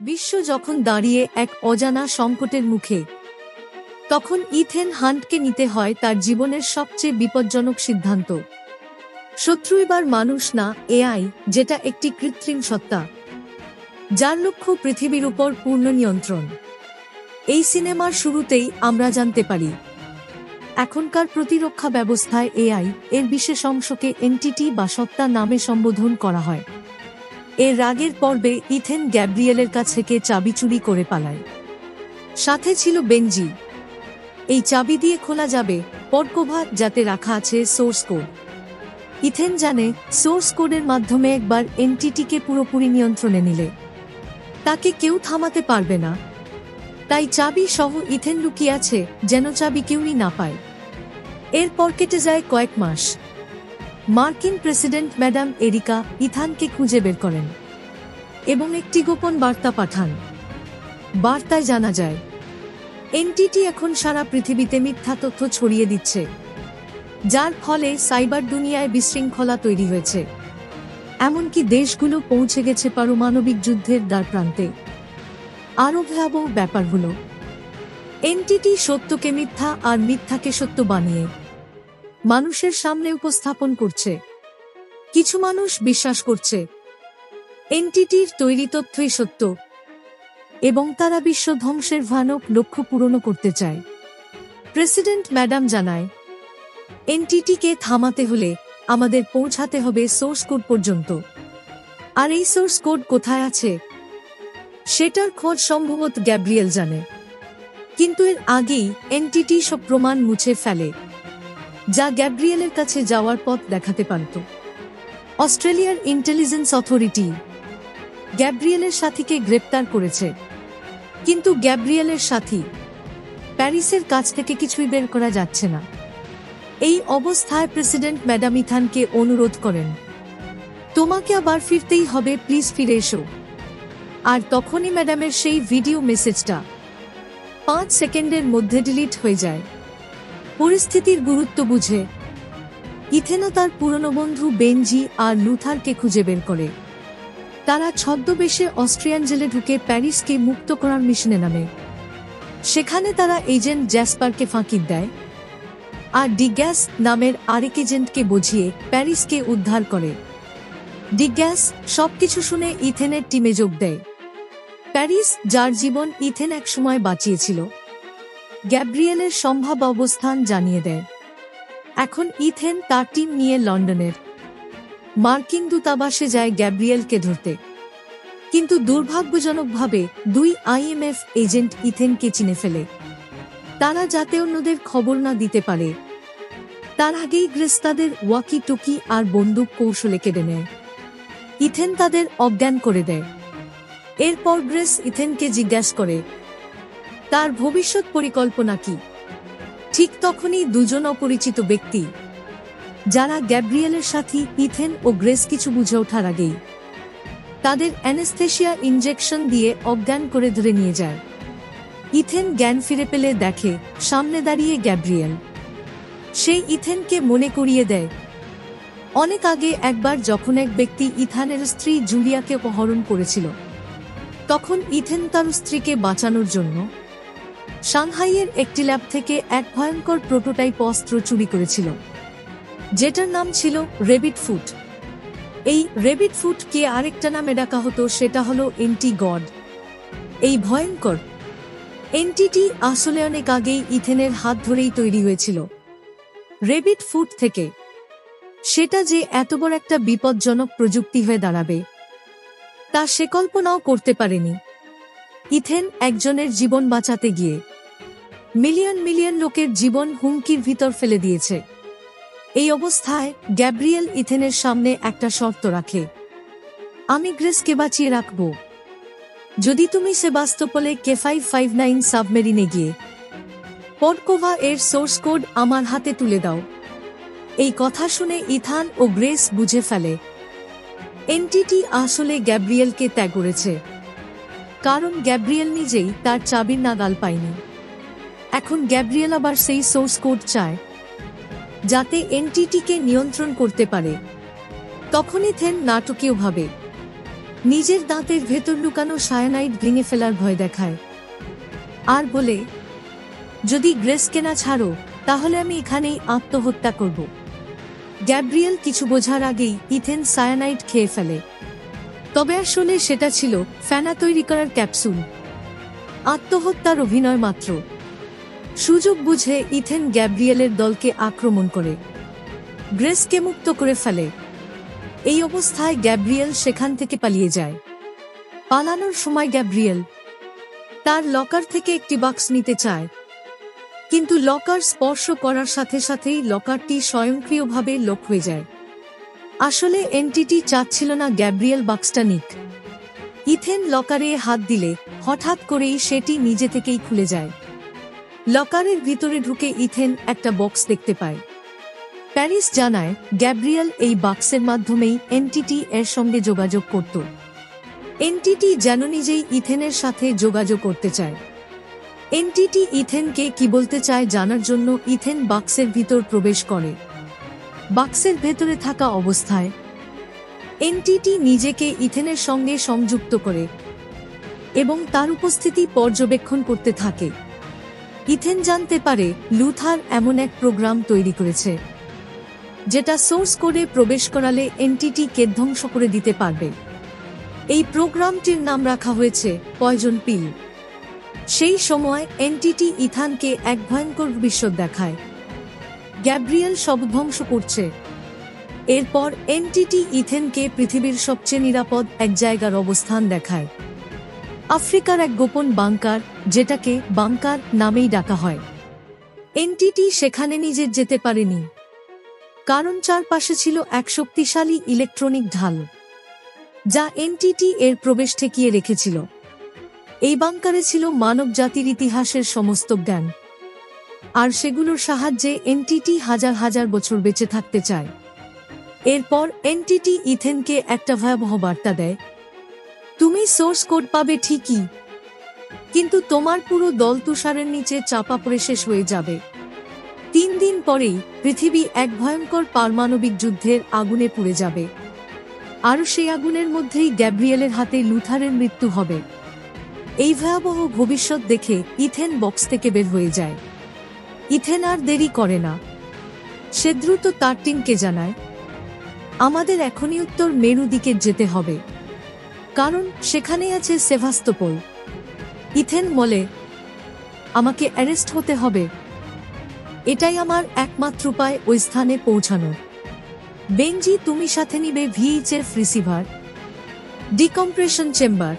বিশ্ব যখন দাঁড়িয়ে এক অজানা সংকটের মুখে, তখন ইথেন হান্টকে নিতে হয় তার জীবনের সবচেয়ে বিপজ্জনক সিদ্ধান্ত। শত্রু এবার মানুষ না, এআই, যেটা একটি কৃত্রিম সত্তা, যার লক্ষ্য পৃথিবীর উপর পূর্ণ নিয়ন্ত্রণ। এই সিনেমার শুরুতেই আমরা জানতে পারি এখনকার প্রতিরক্ষা ব্যবস্থায় এআই এর বিশেষ অংশকে এনটিটি বা সত্তা নামে সম্বোধন করা হয়। এর আগের পর্বে ইথেন গ্যাব্রিয়েলের কাছ থেকে চাবি চুরি করে পালায়। সাথে ছিল বেনজি। এই চাবি দিয়ে খোলা যাবে পডকোভা, যাতে রাখা আছে সোর্স কোড। ইথেন জানে সোর্স কোডের মাধ্যমে একবার এনটিটিকে পুরোপুরি নিয়ন্ত্রণে নিলে তাকে কেউ থামাতে পারবে না। তাই চাবি সহ ইথেন লুকিয়ে আছে, যেন চাবি কেউই না পায়। এরপর কেটে যায় কয়েক মাস। মার্কিন প্রেসিডেন্ট ম্যাডাম এরিকা ইথানকে খুঁজে বের করেন এবং একটি গোপন বার্তা পাঠান। বার্তায় জানা যায় এনটিটি এখন সারা পৃথিবীতে মিথ্যা তথ্য ছড়িয়ে দিচ্ছে, যার ফলে সাইবার দুনিয়ায় বিশৃঙ্খলা তৈরি হয়েছে। এমনকি দেশগুলো পৌঁছে গেছে পারমাণবিক যুদ্ধের দ্বারপ্রান্তে। আরও ভয়াবহ ব্যাপার হল এনটিটি সত্যকে মিথ্যা আর মিথ্যাকে সত্য বানিয়ে মানুষের সামনে উপস্থাপন করছে। কিছু মানুষ বিশ্বাস করছে এনটিটির তৈরি তথ্যই সত্য এবং তারা বিশ্ব ধ্বংসের ভয়ানক লক্ষ্য পূরণ করতে চায়। প্রেসিডেন্ট ম্যাডাম জানায় এনটিটিকে থামাতে হলে আমাদের পৌঁছাতে হবে সোর্স কোড পর্যন্ত। আর এই সোর্স কোড কোথায় আছে সেটার খোঁজ সম্ভবত গ্যাব্রিয়েল জানে। কিন্তু এর আগেই এনটিটি সব প্রমাণ মুছে ফেলে, যা গ্যাব্রিয়েলের কাছে যাওয়ার পথ দেখাতে পারত। অস্ট্রেলিয়ার ইন্টেলিজেন্স অথরিটি গ্যাব্রিয়েলের সাথীকে গ্রেপ্তার করেছে, কিন্তু গ্যাব্রিয়েলের সাথী প্যারিসের কাছ থেকে কিছুই বের করা যাচ্ছে না। এই অবস্থায় প্রেসিডেন্ট ম্যাডাম ইথানকে অনুরোধ করেন, তোমাকে আবার ফিরতেই হবে, প্লিজ ফিরে এসো। আর তখনই ম্যাডামের সেই ভিডিও মেসেজটা 5 সেকেন্ডের মধ্যে ডিলিট হয়ে যায়। পরিস্থিতির গুরুত্ব বুঝে ইথেনও তার পুরনো বন্ধু বেনজি আর লুথারকে খুঁজে বের করে। তারা ছদ্মবেশে অস্ট্রিয়ান জেলে ঢুকে প্যারিসকে মুক্ত করার মিশনে নামে। সেখানে তারা এজেন্ট জ্যাসপারকে ফাঁকি দেয় আর ডিগ্যাস নামের আরেক এজেন্টকে বুঝিয়ে প্যারিসকে উদ্ধার করে। ডিগ্যাস সবকিছু শুনে ইথেনের টিমে যোগ দেয়। প্যারিস, যার জীবন ইথেন একসময় বাঁচিয়েছিল, গ্যাব্রিয়েলের সম্ভাব্য অবস্থান জানিয়ে দেয়। এখন ইথেন তার টিম নিয়ে লন্ডনের মার্কিন দূতাবাসে যায় গ্যাব্রিয়েলকে ধরতে। কিন্তু দুর্ভাগ্যজনকভাবে 2 আইএমএফ এজেন্ট ইথেনকে চিনে ফেলে। তারা যাতে অন্যদের খবর না দিতে পারে তার আগেই গ্রেস তাদের ওয়াকি টকি আর বন্দুক কৌশলে কেড়ে নেয়। ইথেন তাদের অজ্ঞান করে দেয়। এরপর গ্রেস ইথেনকে জিজ্ঞাসা করে তার ভবিষ্যৎ পরিকল্পনা কি। ঠিক তখনই দুজন অপরিচিত ব্যক্তি, যারা গ্যাব্রিয়েলের সাথী ইথেন ও গ্রেস কিছু বুঝে ওঠার আগেই তাদের অ্যানেস্থেশিয়া ইনজেকশন দিয়ে অজ্ঞান করে ধরে নিয়ে যায়। ইথেন জ্ঞান ফিরে পেলে দেখে সামনে দাঁড়িয়ে গ্যাব্রিয়েল। সেই ইথেনকে মনে করিয়ে দেয় অনেক আগে একবার যখন এক ব্যক্তি ইথানের স্ত্রী জুলিয়াকে অপহরণ করেছিল। তখন ইথেন তার স্ত্রীকে বাঁচানোর জন্য সাংহাইয়ের একটি ল্যাব থেকে এক ভয়ঙ্কর প্রোটোটাইপ অস্ত্র চুরি করেছিল, যেটার নাম ছিল রেবিট ফুট। এই রেবিট ফুটকে আরেকটা নামে ডাকা হতো, সেটা হলো এন্টি গড। এই ভয়ঙ্কর এনটিটি আসলে অনেক আগেই ইথেনের হাত ধরেই তৈরি হয়েছিল। রেবিট ফুট থেকে সেটা যে এত বড় একটা বিপজ্জনক প্রযুক্তি হয়ে দাঁড়াবে তা সে কল্পনাও করতে পারেনি। ইথেন একজনের জীবন বাঁচাতে গিয়ে মিলিয়ন মিলিয়ন লোকের জীবন হুমকির ভিতর ফেলে দিয়েছে। এই অবস্থায় গ্যাব্রিয়েল ইথেনের সামনে একটা শর্ত রাখে, আমি গ্রেসকে বাঁচিয়ে রাখব যদি তুমি সেবাস্তোপলে K559 সাবমেরিনে গিয়ে পডকোভা এর সোর্স কোড আমার হাতে তুলে দাও। এই কথা শুনে ইথান ও গ্রেস বুঝে ফেলে এনটিটি আসলে গ্যাব্রিয়েলকে ত্যাগ করেছে, কারণ গ্যাব্রিয়েল নিজেই তার চাবির নাগাল পায়নি। এখন গ্যাব্রিয়েল আবার সেই সোর্স কোড চায় যাতে এনটিটিকে নিয়ন্ত্রণ করতে পারে। তখন ইথেন নাটকীয়ভাবে নিজের দাঁতের ভেতর লুকানো সায়ানাইড ভেঙে ফেলার ভয় দেখায় আর বলে, যদি গ্রেসকে না ছাড়ো তাহলে আমি এখানেই আত্মহত্যা করব। গ্যাব্রিয়েল কিছু বোঝার আগেই ইথেন সায়ানাইড খেয়ে ফেলে। তবে আসলে সেটা ছিল ফেনা তৈরি করার ক্যাপসুল। আত্মহত্যার অভিনয় মাত্র। সুযোগ বুঝে ইথেন গ্যাব্রিয়েলের দলকে আক্রমণ করে গ্রেসকে মুক্ত করে ফেলে। এই অবস্থায় গ্যাব্রিয়েল সেখান থেকে পালিয়ে যায়। পালানোর সময় গ্যাব্রিয়েল তার লকার থেকে একটি বাক্স নিতে চায়, কিন্তু লকার স্পর্শ করার সাথে সাথেই লকারটি স্বয়ংক্রিয়ভাবে লক হয়ে যায়। আসলে এনটিটি চাচ্ছিল না গ্যাব্রিয়েল বাক্সটা নিক। ইথেন লকারে হাত দিলে হঠাৎ করেই সেটি নিজে থেকেই খুলে যায়। লকারের ভিতরে ঢুকে ইথেন একটা বক্স দেখতে পায়। প্যারিস জানায় গ্যাব্রিয়েল এই বাক্সের মাধ্যমেই এনটিটি এর সঙ্গে যোগাযোগ করত। এনটিটি যেন নিজেই ইথেনের সাথে যোগাযোগ করতে চায়। এনটিটি ইথেনকে কি বলতে চায় জানার জন্য ইথেন বাক্সের ভিতর প্রবেশ করে। বাক্সের ভেতরে থাকা অবস্থায় এনটিটি নিজেকে ইথেনের সঙ্গে সংযুক্ত করে এবং তার উপস্থিতি পর্যবেক্ষণ করতে থাকে। ইথেন জানতে পারে লুথার এমন এক প্রোগ্রাম তৈরি করেছে যেটা সোর্স কোডে প্রবেশ করালে এনটিটিকে ধ্বংস করে দিতে পারবে। এই প্রোগ্রামটির নাম রাখা হয়েছে পয়জন পিল। সেই সময় এনটিটি ইথানকে এক ভয়ঙ্কর ভবিষ্যৎ দেখায়। গ্যাব্রিয়েল সব ধ্বংস করছে। এরপর এনটিটি ইথেনকে পৃথিবীর সবচেয়ে নিরাপদ এক জায়গার অবস্থান দেখায়, আফ্রিকার এক গোপন বাংকার, যেটাকে বাংকার নামেই ডাকা হয়। এনটিটি সেখানে নিজে যেতে পারেনি, কারণ চারপাশে ছিল এক শক্তিশালী ইলেকট্রনিক ঢাল যা এনটিটি এর প্রবেশ ঠেকিয়ে রেখেছিল। এই বাংকারে ছিল মানব জাতির ইতিহাসের সমস্ত জ্ঞান, আর সেগুলোর সাহায্যে এনটিটি হাজার হাজার বছর বেঁচে থাকতে চায়। এরপর এনটিটি ইথেনকে একটা ভয়াবহ বার্তা দেয়, তুমি সোর্স কোড পাবে ঠিকই, কিন্তু তোমার পুরো দল তুষারের নিচে চাপা পড়ে শেষ হয়ে যাবে। 3 দিন পরেই পৃথিবী এক ভয়ঙ্কর পারমাণবিক যুদ্ধের আগুনে পুড়ে যাবে, আর সেই আগুনের মধ্যেই গ্যাব্রিয়েলের হাতে লুথারের মৃত্যু হবে। এই ভয়াবহ ভবিষ্যৎ দেখে ইথেন বক্স থেকে বের হয়ে যায়। ইথেন আর দেরি করে না, সে দ্রুত তার টিমকে জানায়, আমাদের এখনই উত্তর মেরু দিকে যেতে হবে, কারণ সেখানেই আছে সেভাস্তোপোল। ইথেন বলে, আমাকে অ্যারেস্ট হতে হবে, এটাই আমার একমাত্র উপায় ওই স্থানে পৌঁছানোর। বেনজি, তুমি সাথে নিবে ভিএইচএফ রিসিভার, ডিকম্প্রেশন চেম্বার,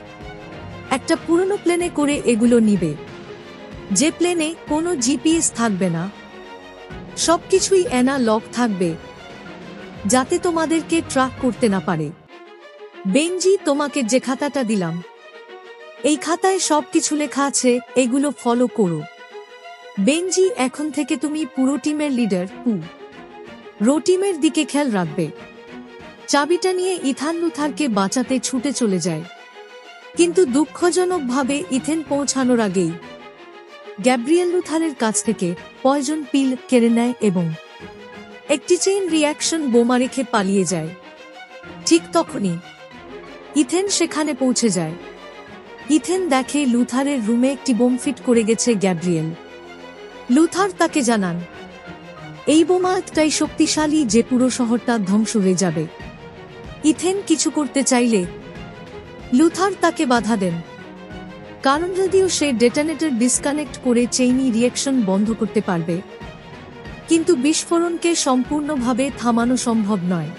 একটা পুরনো প্লেনে করে এগুলো নিবে, যে প্লেনে কোনো জিপিএস থাকবে না, সবকিছুই অ্যানালগ থাকবে, যাতে তোমাদেরকে ট্র্যাক করতে না পারে। বেনজি, তোমাকে যে খাতাটা দিলাম, এই খাতায় সবকিছু লেখা আছে, এগুলো ফলো করো। বেনজি, এখন থেকে তুমি পুরো টিমের লিডার, রো টিমের দিকে খেয়াল রাখবে। চাবিটা নিয়ে ইথান লুথারকে বাঁচাতে ছুটে চলে যায়, কিন্তু দুঃখজনকভাবে ইথেন পৌঁছানোর আগেই গ্যাব্রিয়েল লুথারের কাছ থেকে পয়জন পিল কেড়ে নেয় এবং একটি চেইন রিঅ্যাকশন বোমা রেখে পালিয়ে যায়। ঠিক তখনই ইথেন সেখানে পৌঁছে যায়। ইথেন দেখে লুথারের রুমে একটি বোম ফিট করে গেছে গ্যাব্রিয়েল। লুথার তাকে জানান, এই বোমা এতটাই শক্তিশালী যে পুরো শহরটা ধ্বংস হয়ে যাবে। ইথেন কিছু করতে চাইলে লুথার তাকে বাধা দেন, কারণ যদিও সে ডেটোনেটর ডিসকানেক্ট করে চেইনি রিঅ্যাকশন বন্ধ করতে পারবে, কিন্তু বিস্ফোরণকে সম্পূর্ণভাবে থামানো সম্ভব নয়।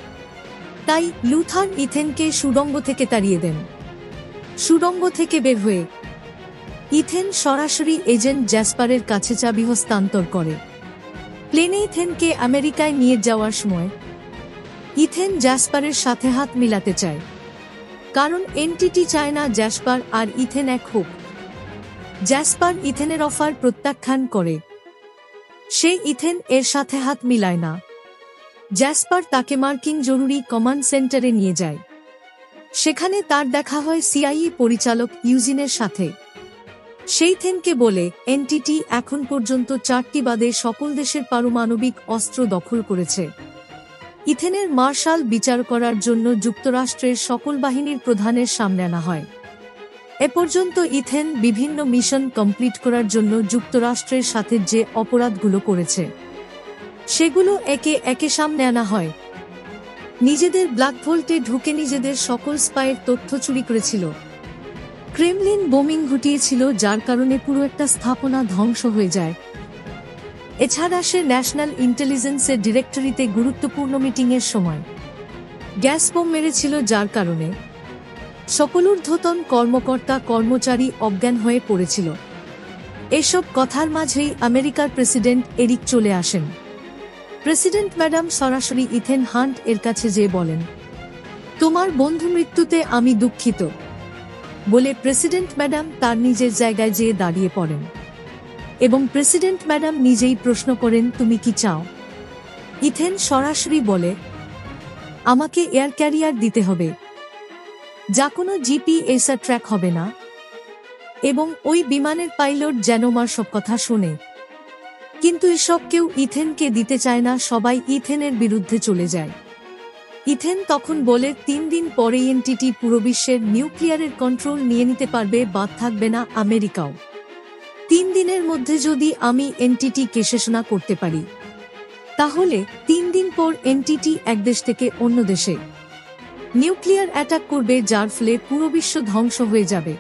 তাই লুথার ইথেনকে সুড়ঙ্গ থেকে তাড়িয়ে দেন। সুড়ঙ্গ থেকে বের হয়ে ইথেন সরাসরি এজেন্ট জ্যাসপারের কাছে চাবি হস্তান্তর করে। প্লেনে ইথেনকে আমেরিকায় নিয়ে যাওয়ার সময় ইথেন জ্যাসপারের সাথে হাত মিলাতে চায়, কারণ এনটিটি চায় না জ্যাসপার আর ইথেন এক হোক। জ্যাসপার ইথেনের অফার প্রত্যাখ্যান করে, সে ইথেন এর সাথে হাত মিলায় না। জ্যাসপার তাকে মার্কিন জরুরি কমান্ড সেন্টারে নিয়ে যায়। সেখানে তার দেখা হয় সিআইএ পরিচালক ইউজিনের সাথে। সেই ইথেনকে বলে, এনটিটি এখন পর্যন্ত 4টি বাদে সকল দেশের পারমাণবিক অস্ত্র দখল করেছে। ইথেনের মার্শাল বিচার করার জন্য যুক্তরাষ্ট্রের সকল বাহিনীর প্রধানের সামনে আনা হয়। এ পর্যন্ত ইথেন বিভিন্ন মিশন কমপ্লিট করার জন্য যুক্তরাষ্ট্রের সাথে যে অপরাধগুলো করেছে সেগুলো একে একে সামনে আনা হয়। নিজেদের ব্ল্যাক ভোল্টে ঢুকে নিজেদের সকল স্পাইয়ের তথ্য চুরি করেছিল, ক্রেমলিন বোমিং ঘটিয়েছিল যার কারণে পুরো একটা স্থাপনা ধ্বংস হয়ে যায়। এছাড়া সে ন্যাশনাল ইন্টেলিজেন্সের ডিরেক্টরিতে গুরুত্বপূর্ণ মিটিংয়ের সময় গ্যাস বোম মেরেছিল যার কারণে সকল ঊর্ধ্বতন কর্মকর্তা কর্মচারী অজ্ঞান হয়ে পড়েছিল। এসব কথার মাঝেই আমেরিকার প্রেসিডেন্ট এরিক চলে আসেন। প্রেসিডেন্ট ম্যাডাম সরাসরি ইথেন হান্ট এর কাছে যেয়ে বলেন, তোমার বন্ধু মৃত্যুতে আমি দুঃখিত বলে প্রেসিডেন্ট ম্যাডাম তার নিজের জায়গায় যেয়ে দাঁড়িয়ে পড়েন এবং প্রেসিডেন্ট ম্যাডাম নিজেই প্রশ্ন করেন, তুমি কি চাও? ইথেন সরাসরি বলে, আমাকে এয়ার ক্যারিয়ার দিতে হবে, যা কোনো জিপিএস ট্র্যাক হবে না, এবং ওই বিমানের পাইলট যেন আমার সব কথা শুনে। কিন্তু এসব কেউ ইথেনকে দিতে চায় না, সবাই ইথেনের বিরুদ্ধে চলে যায়। ইথেন তখন বলে 3 দিন পরে এনটিটি পুরো বিশ্বের নিউক্লিয়ারের কন্ট্রোল নিয়ে নিতে পারবে, বাদ থাকবে না আমেরিকাও। 3 দিনের মধ্যে যদি আমি এনটিটিকে শেষ না করতে পারি তাহলে 3 দিন পর এনটিটি এক দেশ থেকে অন্য দেশে নিউক্লিয়ার অ্যাটাক করবে, যার ফলে পুরো বিশ্ব ধ্বংস হয়ে যাবে।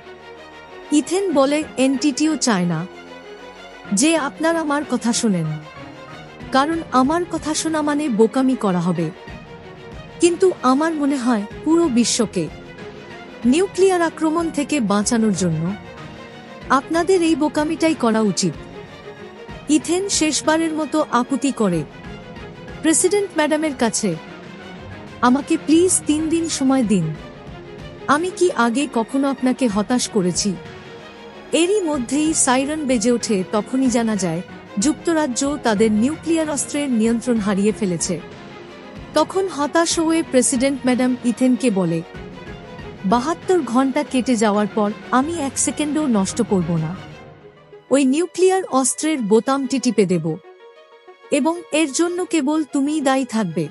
ইথেন বলে, এনটিটিও চায় না যে আপনারা আমার কথা শোনেন, কারণ আমার কথা শোনা মানে বোকামি করা হবে। কিন্তু আমার মনে হয় পুরো বিশ্বকে নিউক্লিয়ার আক্রমণ থেকে বাঁচানোর জন্য আপনাদের এই বোকামিটাই করা উচিত। ইথেন শেষবারের মতো আকুতি করে প্রেসিডেন্ট ম্যাডামের কাছে, আমাকে প্লিজ 3 দিন সময় দিন, আমি কি আগে কখনো আপনাকে হতাশ করেছি? এরই মধ্যেই সাইরেন বেজে ওঠে। তখনই জানা যায় যুক্তরাজ্য তাদের নিউক্লিয়ার অস্ত্রের নিয়ন্ত্রণ হারিয়ে ফেলেছে। তখন হতাশ হয়ে প্রেসিডেন্ট ম্যাডাম ইথেনকে বলে, 72 ঘন্টা কেটে যাওয়ার পর আমি 1 সেকেন্ডও নষ্ট করব না, ওই নিউক্লিয়ার অস্ত্রের বোতামটি টিপে দেব এবং এর জন্য কেবল তুমিই দায়ী থাকবে।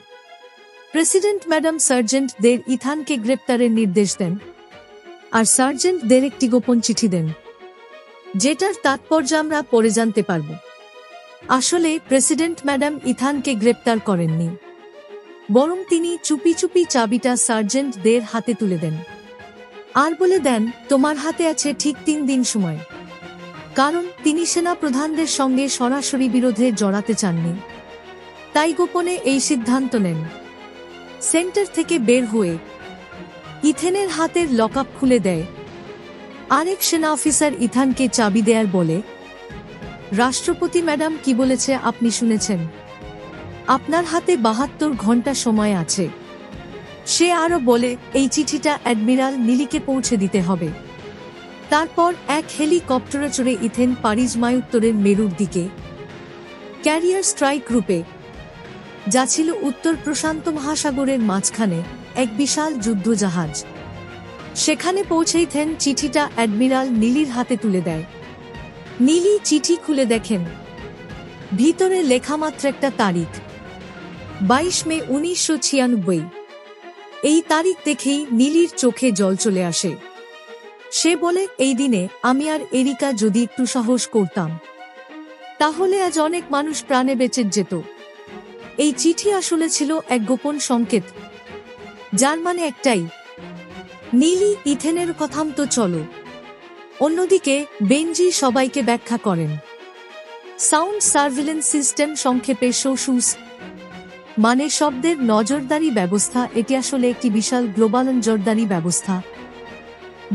প্রেসিডেন্ট ম্যাডাম সার্জেন্টদের ইথানকে গ্রেপ্তারের নির্দেশ দেন আর সার্জেন্টদের একটি গোপন চিঠি দেন, যেটার তাৎপর্য আমরা পরে জানতে পারব। আসলে প্রেসিডেন্ট ম্যাডাম ইথানকে গ্রেপ্তার করেননি, বরং তিনি চুপি চুপি চাবিটা সার্জেন্টদের হাতে তুলে দেন আর বলে দেন, তোমার হাতে আছে ঠিক 3 দিন সময়, কারণ তিনি সেনা প্রধানদের সঙ্গে সরাসরি বিরোধে জড়াতে চাননি, তাই গোপনে এই সিদ্ধান্ত নেন। সেন্টার থেকে বের হয়ে ইথেনের হাতের লকআপ খুলে দেয়। আরেক সেনা অফিসার ইথানকে চাবি দেয়ার বলে, রাষ্ট্রপতি ম্যাডাম কি বলেছে আপনি শুনেছেন? আপনার হাতে 72 ঘন্টা সময় আছে। সে আরো বলে, এই চিঠিটা অ্যাডমিরাল নিলিকে পৌঁছে দিতে হবে। তারপর এক হেলিকপ্টারে চড়ে ইথেন পারিস মায়ুত্তরের মেরুর দিকে ক্যারিয়ার স্ট্রাইক গ্রুপে, যা ছিল উত্তর প্রশান্ত মহাসাগরের মাঝখানে এক বিশাল যুদ্ধজাহাজ। সেখানে পৌঁছে ইথেন চিঠিটা অ্যাডমিরাল নিলির হাতে তুলে দেয়। নিলি চিঠি খুলে দেখেন, ভিতরে লেখা মাত্র একটা তারিখ, 22 মে 1996। এই তারিখ দেখেই নিলির চোখে জল চলে আসে। সে বলে, এই দিনে আমি আর এরিকা যদি একটু সাহস করতাম তাহলে আজ অনেক মানুষ প্রাণে বেঁচে যেত। এই চিঠি আসলে ছিল এক গোপন সংকেত, যার মানে একটাই, নিলি ইথেনের কথাম তো চলো। অন্যদিকে বেনজি সবাইকে ব্যাখ্যা করেন সাউন্ড সার্ভিলেন্স সিস্টেম, সংক্ষেপে সোসুস, মানে শব্দের নজরদারি ব্যবস্থা। এটি আসলে একটি বিশাল গ্লোবাল নজরদারি ব্যবস্থা,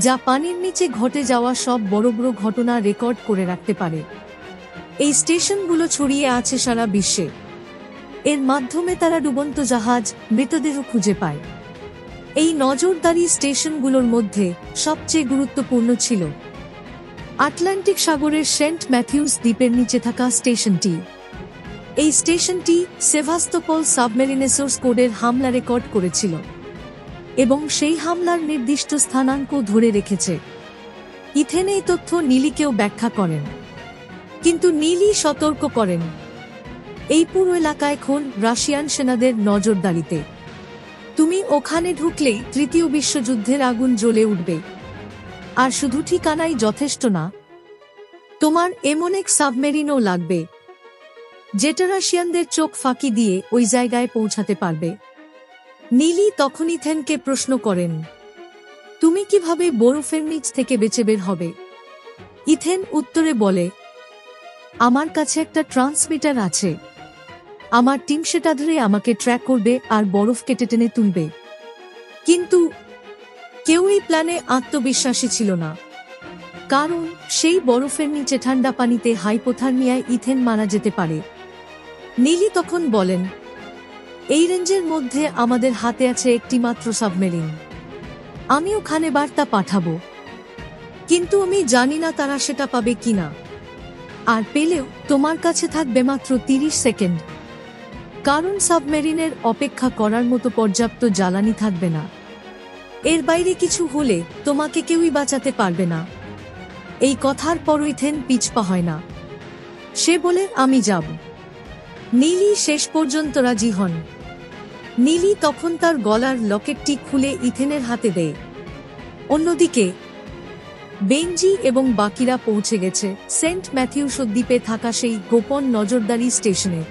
যা পানির নিচে ঘটে যাওয়া সব বড় বড় ঘটনা রেকর্ড করে রাখতে পারে। এই স্টেশনগুলো ছড়িয়ে আছে সারা বিশ্বে। এর মাধ্যমে তারা ডুবন্ত জাহাজ, মৃতদেহ খুঁজে পায়। এই নজরদারি স্টেশনগুলোর মধ্যে সবচেয়ে গুরুত্বপূর্ণ ছিল আটলান্টিক সাগরের সেন্ট ম্যাথিউস দ্বীপের নিচে থাকা স্টেশনটি। এই স্টেশনটি সেভাস্তোপল সাবমেরিনে সোর্স কোডের হামলা রেকর্ড করেছিল এবং সেই হামলার নির্দিষ্ট স্থানাঙ্ক ধরে রেখেছে। ইথেন এই তথ্য নিলিকেও ব্যাখ্যা করেন, কিন্তু নিলি সতর্ক করেন, এই পুরো এলাকায় এখন রাশিয়ান সেনাদের নজরদারিতে। তুমি ওখানে ঢুকলেই তৃতীয় বিশ্বযুদ্ধের আগুন জ্বলে উঠবে। আর শুধু ঠিকানাই যথেষ্ট না, তোমার এমন এক সাবমেরিনও লাগবে যেটা রাশিয়ানদের চোখ ফাঁকি দিয়ে ওই জায়গায় পৌঁছাতে পারবে। নীলি তখন ইথেনকে প্রশ্ন করেন, তুমি কিভাবে বরফের নিচ থেকে বেঁচে বের হবে? ইথেন উত্তরে বলে, আমার কাছে একটা ট্রান্সমিটার আছে। আমার টিম সেটা ধরে আমাকে ট্র্যাক করবে আর বরফ কেটে টেনে তুলবে। কিন্তু কেউ এই প্ল্যানে আত্মবিশ্বাসী ছিল না, কারণ সেই বরফের নিচে ঠান্ডা পানিতে হাইপোথার্মিয়ায় ইথেন মারা যেতে পারে। নীলি তখন বলেন, এই রেঞ্জের মধ্যে আমাদের হাতে আছে একটি মাত্র সাবমেরিন। আমি ওখানে বার্তা পাঠাবো, কিন্তু আমি জানি না তারা সেটা পাবে কিনা। আর পেলেও তোমার কাছে থাকবে মাত্র 30 সেকেন্ড, কারণ সাবমেরিনের অপেক্ষা করার মতো পর্যাপ্ত জ্বালানি থাকবে না। এর বাইরে কিছু হলে তোমাকে কেউই বাঁচাতে পারবে না। এই কথার পর ইথেন পিছপা হয় না। সে বলে, আমি যাব। নীলি শেষ পর্যন্ত রাজি হন। নীলি তখন তার গলার লকেটটি খুলে ইথেনের হাতে দেয়। অন্যদিকে বেনজি এবং বাকিরা পৌঁছে গেছে সেন্ট ম্যাথিউস দ্বীপে থাকা সেই গোপন নজরদারি স্টেশনে।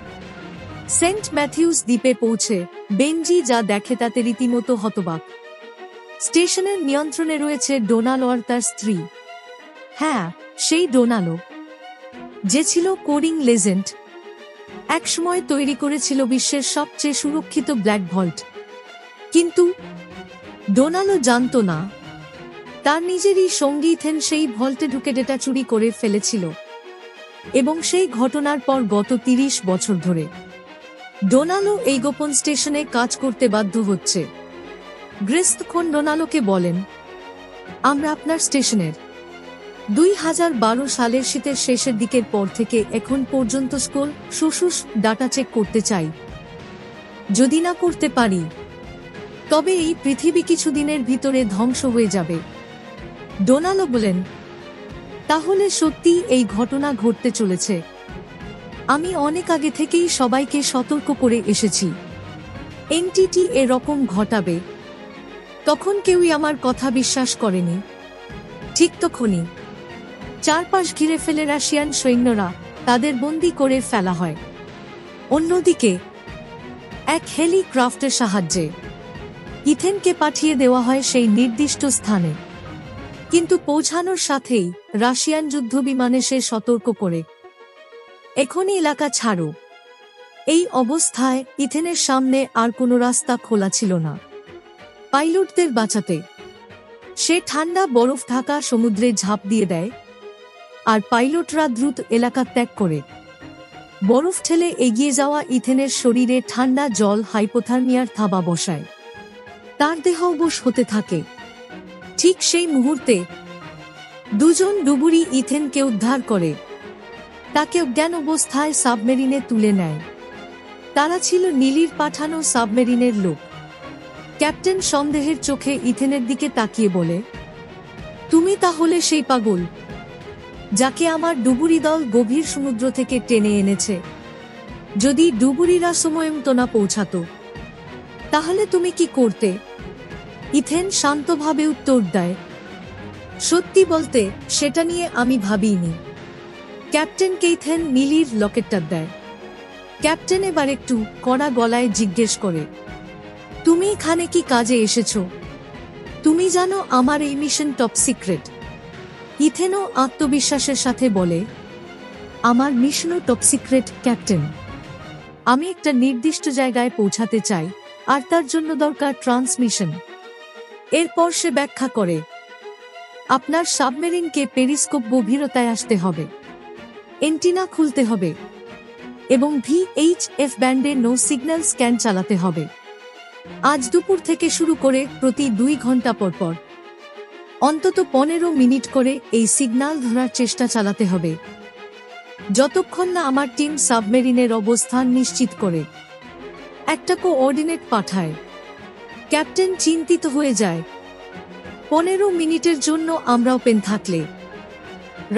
সেন্ট ম্যাথিউস দ্বীপে পৌঁছে বেনজি যা দেখে তাতে রীতিমতো হতবাক। স্টেশনের নিয়ন্ত্রণে রয়েছে ডোনালো আর তার স্ত্রী। হ্যাঁ, সেই ডোনালো, যে ছিল কোডিং লেজেন্ড, একসময় তৈরি করেছিল বিশ্বের সবচেয়ে সুরক্ষিত ব্ল্যাক ভল্ট। কিন্তু ডোনালো জানত না, তার নিজেরই সঙ্গী ইথেন সেই ভল্টে ঢুকে ডেটা চুরি করে ফেলেছিল। এবং সেই ঘটনার পর গত 30 বছর ধরে ডোনালো এই গোপন স্টেশনে কাজ করতে বাধ্য হচ্ছে। গ্রেস তখন ডোনালোকে বলেন, আমরা আপনার স্টেশনের 2012 সালের শীতের শেষের দিকের পর থেকে এখন পর্যন্ত স্কোল সুসুস ডাটা চেক করতে চাই। যদি না করতে পারি, তবে এই পৃথিবী কিছুদিনের ভিতরে ধ্বংস হয়ে যাবে। ডোনালো বলেন, তাহলে সত্যি এই ঘটনা ঘটতে চলেছে। আমি অনেক আগে থেকেই সবাইকে সতর্ক করে এসেছি, এনটিটি এরকম ঘটাবে। তখন কেউই আমার কথা বিশ্বাস করেনি। ঠিক তখনই চারপাশ ঘিরে ফেলে রাশিয়ান সৈন্যরা, তাদের বন্দী করে ফেলা হয়। অন্যদিকে এক হেলিক্রাফটের সাহায্যে ইথেনকে পাঠিয়ে দেওয়া হয় সেই নির্দিষ্ট স্থানে। কিন্তু পৌঁছানোর সাথেই রাশিয়ান যুদ্ধবিমান এসে সতর্ক করে, এখনই এলাকা ছাড়ো। এই অবস্থায় ইথেনের সামনে আর কোনো রাস্তা খোলা ছিল না পাইলটদের বাঁচাতে। সে ঠান্ডা বরফ ঢাকা সমুদ্রে ঝাঁপ দিয়ে দেয়, আর পাইলটরা দ্রুত এলাকা ত্যাগ করে। বরফ ঠেলে এগিয়ে যাওয়া ইথেনের শরীরে ঠান্ডা জল হাইপোথার্মিয়ার থাবা বসায়, তার দেহ অবশ হতে থাকে। ঠিক সেই মুহূর্তে দুজন ডুবুরি ইথেনকে উদ্ধার করে, তাকে অজ্ঞান অবস্থায় সাবমেরিনে তুলে নেয়। তারা ছিল নীলির পাঠানো সাবমেরিনের লোক। ক্যাপ্টেন সন্দেহের চোখে ইথেনের দিকে তাকিয়ে বলে, তুমি তাহলে সেই পাগল যাকে আমার ডুবুরি দল গভীর সমুদ্র থেকে টেনে এনেছে। যদি ডুবুরিরা সময়মতো না পৌঁছাত, তাহলে তুমি কি করতে? ইথেন শান্তভাবে উত্তর দেয়, সত্যি বলতে সেটা নিয়ে আমি ভাবিনি। ক্যাপ্টেনকে ইথেন নীলির লকেটটা দেয়। ক্যাপ্টেন এবার একটু কড়া গলায় জিজ্ঞেস করে, তুমি এখানে কি কাজে এসেছো? তুমি জানো আমার এই মিশন টপ সিক্রেট। ইথেনও আত্মবিশ্বাসের সাথে বলে, আমার মিশনও টপ সিক্রেট ক্যাপ্টেন। আমি একটা নির্দিষ্ট জায়গায় পৌঁছাতে চাই, আর তার জন্য দরকার ট্রান্সমিশন। এরপর সে ব্যাখ্যা করে, আপনার সাবমেরিনকে পেরিস্কোপ গভীরতায় আসতে হবে, এন্টিনা খুলতে হবে এবং VHF ব্যান্ডে নো সিগন্যাল স্ক্যান চালাতে হবে। আজ দুপুর থেকে শুরু করে প্রতি 2 ঘন্টা পর পর অন্তত 15 মিনিট করে এই সিগন্যাল ধরার চেষ্টা চালাতে হবে, যতক্ষণ না আমার টিম সাবমেরিনের অবস্থান নিশ্চিত করে একটা কোঅর্ডিনেট পাঠায়। ক্যাপ্টেন চিন্তিত হয়ে যায়। 15 মিনিটের জন্য আমরা ওপেন থাকলে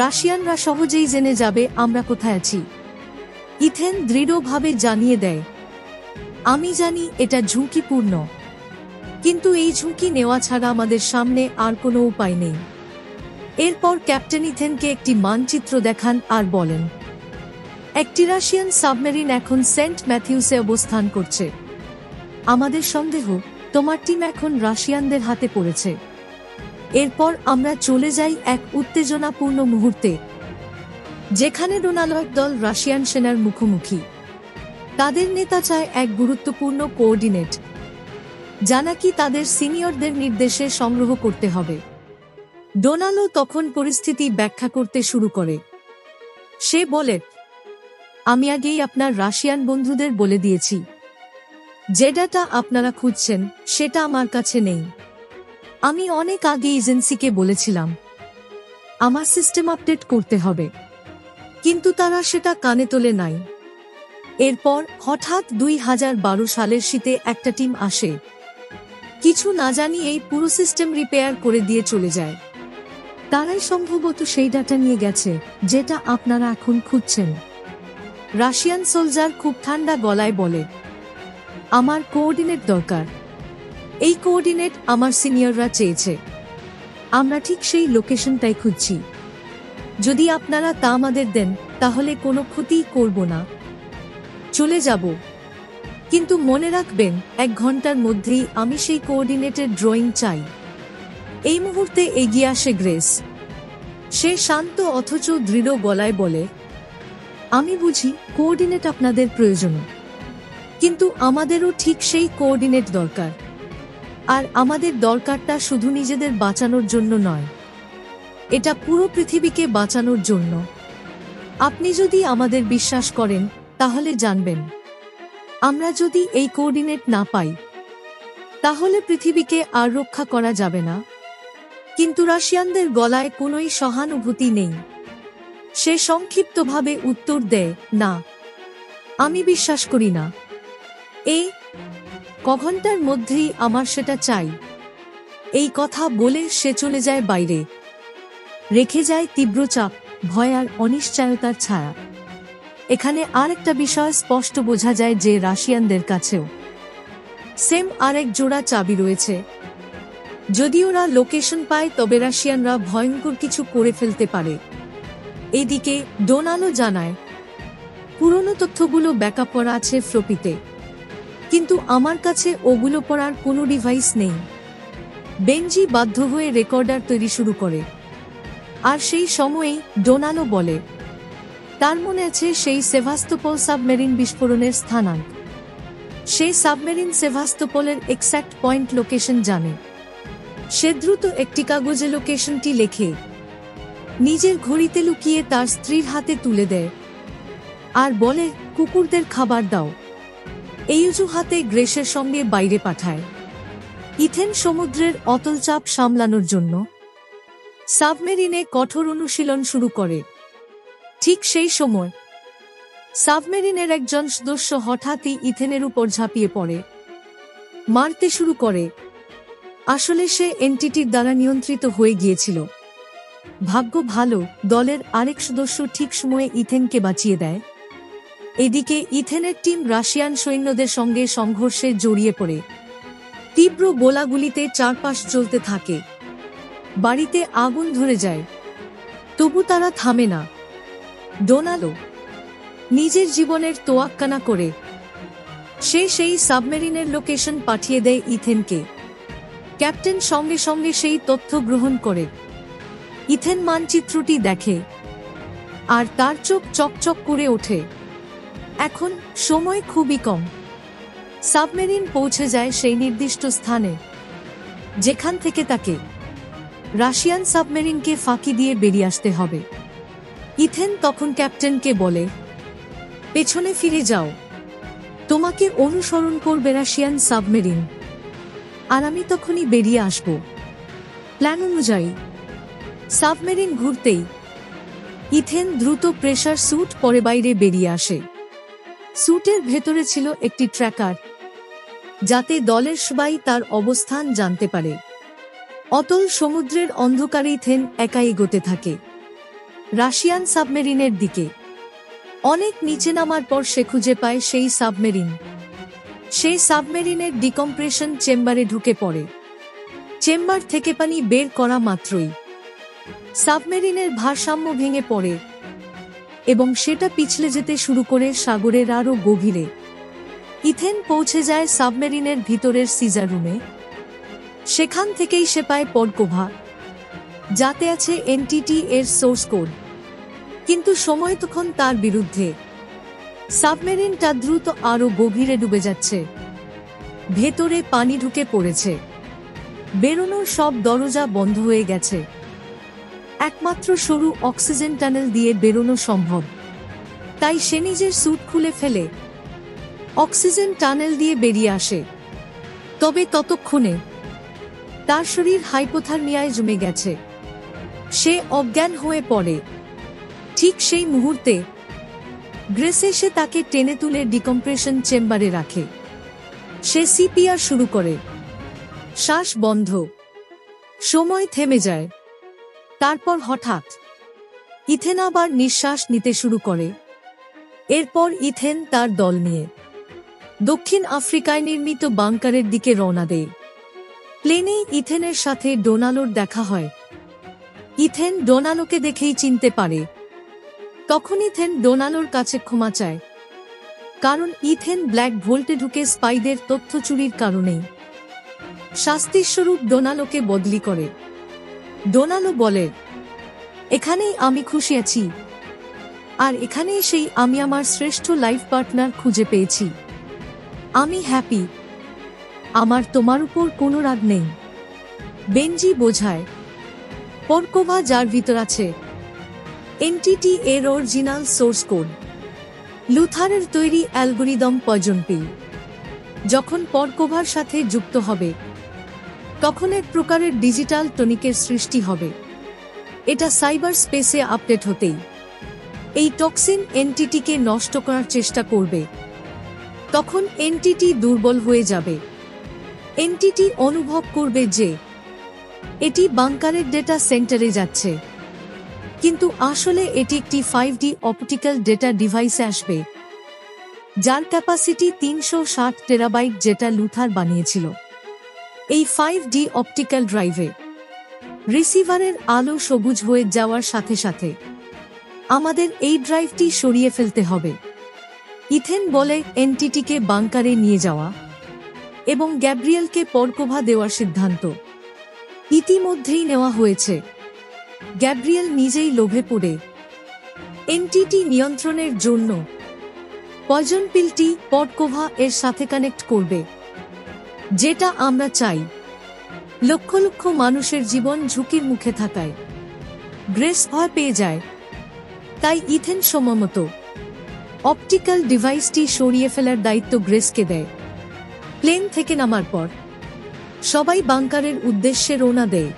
রাশিয়ানরা সহজেই জেনে যাবে আমরা কোথায় আছি। ইথেন দৃঢ়ভাবে জানিয়ে দেয়, আমি জানি এটা ঝুঁকিপূর্ণ, কিন্তু এই ঝুঁকি নেওয়া ছাড়া আমাদের সামনে আর কোনো উপায় নেই। এরপর ক্যাপ্টেন ইথেনকে একটি মানচিত্র দেখান আর বলেন, একটি রাশিয়ান সাবমেরিন এখন সেন্ট ম্যাথিউসে অবস্থান করছে। আমাদের সন্দেহ তোমার টিম এখন রাশিয়ানদের হাতে পড়েছে। এরপর আমরা চলে যাই এক উত্তেজনাপূর্ণ মুহূর্তে, যেখানে ডোনাল্ড দল রাশিয়ান সেনার মুখোমুখি। তাদের নেতা চায় এক গুরুত্বপূর্ণ কোঅর্ডিনেট, যা নাকি তাদের সিনিয়রদের নির্দেশে সংগ্রহ করতে হবে। ডোনাল্ড তখন পরিস্থিতি ব্যাখ্যা করতে শুরু করে। সে বলে, আমি আগেই আপনার রাশিয়ান বন্ধুদের বলে দিয়েছি, যে ডাটা আপনারা খুঁজছেন সেটা আমার কাছে নেই। আমি অনেক আগে এজেন্সিকে বলেছিলাম আমার সিস্টেম আপডেট করতে হবে, কিন্তু তারা সেটা কানে তোলে নাই। এরপর হঠাৎ 2012 সালের শীতে একটা টিম আসে, কিছু না জানি এই পুরো সিস্টেম রিপেয়ার করে দিয়ে চলে যায়। তারাই সম্ভবত সেই ডাটা নিয়ে গেছে যেটা আপনারা এখন খুঁজছেন। রাশিয়ান সোলজার খুব ঠান্ডা গলায় বলে, আমার কোঅর্ডিনেট দরকার। এই কোঅর্ডিনেট আমার সিনিয়ররা চেয়েছে। আমরা ঠিক সেই লোকেশনটাই খুঁজছি। যদি আপনারা তা আমাদের দেন তাহলে কোনো ক্ষতিই করব না, চলে যাব। কিন্তু মনে রাখবেন 1 ঘন্টার মধ্যেই আমি সেই কোঅর্ডিনেটের ড্রয়িং চাই। এই মুহূর্তে এগিয়ে আসে গ্রেস। সে শান্ত অথচ দৃঢ় গলায় বলে, আমি বুঝি কোঅর্ডিনেট আপনাদের প্রয়োজন, কিন্তু আমাদেরও ঠিক সেই কোঅর্ডিনেট দরকার। আর আমাদের দরকারটা শুধু নিজেদের বাঁচানোর জন্য নয়, এটা পুরো পৃথিবীকে বাঁচানোর জন্য। আপনি যদি আমাদের বিশ্বাস করেন তাহলে জানবেন, আমরা যদি এই কোঅর্ডিনেট না পাই তাহলে পৃথিবীকে আর রক্ষা করা যাবে না। কিন্তু রাশিয়ানদের গলায় কোনোই সহানুভূতি নেই। সে সংক্ষিপ্তভাবে উত্তর দেয়, না, আমি বিশ্বাস করি না। এই ঘন্টার মধ্যেই আমার সেটা চাই। এই কথা বলে সে চলে যায় বাইরে, রেখে যায় তীব্র চাপ, ভয় আর অনিশ্চয়তার ছায়া। এখানে আরেকটা বিষয় স্পষ্ট বোঝা যায় যে রাশিয়ানদের কাছেও সেম আরেক জোড়া চাবি রয়েছে। যদি ওরা লোকেশন পায় তবে রাশিয়ানরা ভয়ঙ্কর কিছু করে ফেলতে পারে। এদিকে ডোনাল্ড জানায়, পুরনো তথ্যগুলো ব্যাকআপ করা আছে ফ্লপিতে, কিন্তু আমার কাছে ওগুলো পড়ার কোনো ডিভাইস নেই। বেনজি বাধ্য হয়ে রেকর্ডার তৈরি শুরু করে। আর সেই সময়েই ডোনাল্ড বলে, তার মনে আছে সেই সেভাস্তোপল সাবমেরিন বিস্ফোরণের স্থানাঙ্ক। সেই সাবমেরিন সেভাস্তোপলের এক্স্যাক্ট পয়েন্ট লোকেশন জানে। সে দ্রুত একটি কাগজে লোকেশনটি লেখে, নিজের ঘড়িতে লুকিয়ে তার স্ত্রীর হাতে তুলে দেয় আর বলে, কুকুরদের খাবার দাও। এই অজুহাতে গ্রেসের সঙ্গে বাইরে পাঠায়। ইথেন সমুদ্রের অতল চাপ সামলানোর জন্য সাবমেরিনে কঠোর অনুশীলন শুরু করে। ঠিক সেই সময় সাবমেরিনের একজন সদস্য হঠাৎই ইথেনের উপর ঝাঁপিয়ে পড়ে, মারতে শুরু করে। আসলে সে এনটিটির দ্বারা নিয়ন্ত্রিত হয়ে গিয়েছিল। ভাগ্য ভালো, দলের আরেক সদস্য ঠিক সময়ে ইথেনকে বাঁচিয়ে দেয়। এদিকে ইথেনের টিম রাশিয়ান সৈন্যদের সঙ্গে সংঘর্ষে জড়িয়ে পড়ে। তীব্র গোলাগুলিতে চারপাশ জ্বলতে থাকে, বাড়িতে আগুন ধরে যায়, তবু তারা থামে না। ডোনাল্ড নিজের জীবনের তোয়াক্কা না করে সে সেই সাবমেরিনের লোকেশন পাঠিয়ে দেয় ইথেনকে। ক্যাপ্টেন সঙ্গে সঙ্গে সেই তথ্য গ্রহণ করে। ইথেন মানচিত্রটি দেখে আর তার চোখ চকচক করে ওঠে। এখন সময় খুবই কম। সাবমেরিন পৌঁছে যায় সেই নির্দিষ্ট স্থানে যেখান থেকে তাকে রাশিয়ান সাবমেরিনকে ফাঁকি দিয়ে বেরিয়ে আসতে হবে। ইথেন তখন ক্যাপ্টেনকে বলে, পেছনে ফিরে যাও, তোমাকে অনুসরণ করবে রাশিয়ান সাবমেরিন, আর আমি তখনই বেরিয়ে আসব। প্ল্যান অনুযায়ী সাবমেরিন ঘুরতেই ইথেন দ্রুত প্রেসার স্যুট পরে বাইরে বেরিয়ে আসে। স্যুটের ভেতরে ছিল একটি ট্র্যাকার, যাতে দলের সবাই তার অবস্থান জানতে পারে। অতল সমুদ্রের অন্ধকারে ইথেন একাই এগোতে থাকে রাশিয়ান সাবমেরিনের দিকে। অনেক নিচে নামার পর সে খুঁজে পায় সেই সাবমেরিন। সেই সাবমেরিনের ডিকম্প্রেশন চেম্বারে ঢুকে পড়ে। চেম্বার থেকে পানি বের করা মাত্রই সাবমেরিনের ভারসাম্য ভেঙে পড়ে এবং সেটা পিছলে যেতে শুরু করে সাগরের আরও গভীরে। ইথেন পৌঁছে যায় সাবমেরিনের ভিতরের সিজার রুমে। সেখান থেকেই সে পায় পডকোভা, যাতে আছে এনটিটি এর সোর্স কোড। কিন্তু সময় তখন তার বিরুদ্ধে। সাবমেরিনটা দ্রুত আরও গভীরে ডুবে যাচ্ছে। ভেতরে পানি ঢুকে পড়েছে। বেরোনোর সব দরজা বন্ধ হয়ে গেছে। একমাত্র সরু অক্সিজেন টানেল দিয়ে বেরোনো সম্ভব। তাই সে নিজের স্যুট খুলে ফেলে অক্সিজেন টানেল দিয়ে বেরিয়ে আসে। তবে ততক্ষণে তার শরীর হাইপোথার্মিয়ায় জমে গেছে। সে অজ্ঞান হয়ে পড়ে। ঠিক সেই মুহূর্তে গ্রেস এসে তাকে টেনে তুলে ডিকম্প্রেশন চেম্বারে রাখে। সে সিপিআর শুরু করে। শ্বাস বন্ধ। সময় থেমে যায়। তারপর হঠাৎ ইথেন আবার নিঃশ্বাস নিতে শুরু করে। এরপর ইথেন তার দল নিয়ে দক্ষিণ আফ্রিকায় নির্মিত বাংকারের দিকে রওনা দেয়। প্লেনে ইথেনের সাথে ডোনালোর দেখা হয়। ইথেন ডোনালোকে দেখেই চিনতে পারে। তখন ইথেন ডোনালোর কাছে ক্ষমা চায়, কারণ ইথেন ব্ল্যাক ভোল্টে ঢুকে স্পাইদের তথ্য চুরির কারণেই শাস্তিস্বরূপ ডোনালোকে বদলি করে। ডোনালো বলে, এখানেই আমি খুশি আছি, আর এখানে এসেই আমি আমার শ্রেষ্ঠ লাইফ পার্টনার খুঁজে পেয়েছি। আমি হ্যাপি। আমার তোমার উপর কোনো রাগ নেই। বেনজি বোঝায়, পডকোভা যার ভিতর আছে এনটিটি এর অরিজিনাল সোর্স কোড, লুথারের তৈরি অ্যালগোরিদম পয়জন পিল। যখন পডকোভার সাথে যুক্ত হবে তখন এক প্রকারের ডিজিটাল টনিকের সৃষ্টি হবে। এটা সাইবার স্পেসে আপডেট হতেই এই টক্সিন এনটিটিকে নষ্ট করার চেষ্টা করবে। তখন এনটিটি দুর্বল হয়ে যাবে। এনটিটি অনুভব করবে যে এটি বাংকারের ডেটা সেন্টারে যাচ্ছে, কিন্তু আসলে এটি একটি 5D অপটিক্যাল ডেটা ডিভাইসে আসবে, যার ক্যাপাসিটি 360 টেরাবাইট, যেটা লুথার বানিয়েছিল। এই 5D অপটিক্যাল ড্রাইভে রিসিভারের আলো সবুজ হয়ে যাওয়ার সাথে সাথে আমাদের এই ড্রাইভটি সরিয়ে ফেলতে হবে। ইথেন বলে এনটিটিকে বাংকারে নিয়ে যাওয়া এবং গ্যাব্রিয়েলকে পডকোভা দেওয়ার সিদ্ধান্ত ইতিমধ্যেই নেওয়া হয়েছে। গ্যাব্রিয়েল নিজেই লোভে পড়ে এনটিটি নিয়ন্ত্রণের জন্য পয়জন পিলটি পডকোভা এর সাথে কানেক্ট করবে, যেটা আমরা চাই। লক্ষ লক্ষ মানুষের জীবন ঝুঁকির মুখে থাকায় গ্রেস ভয় পেয়ে যায়। তাই ইথেন সময়মতো অপটিক্যাল ডিভাইসটি সরিয়ে ফেলার দায়িত্ব গ্রেসকে দেয়। প্লেন থেকে নামার পর সবাই বাংকারের উদ্দেশ্যে রওনা দেয়।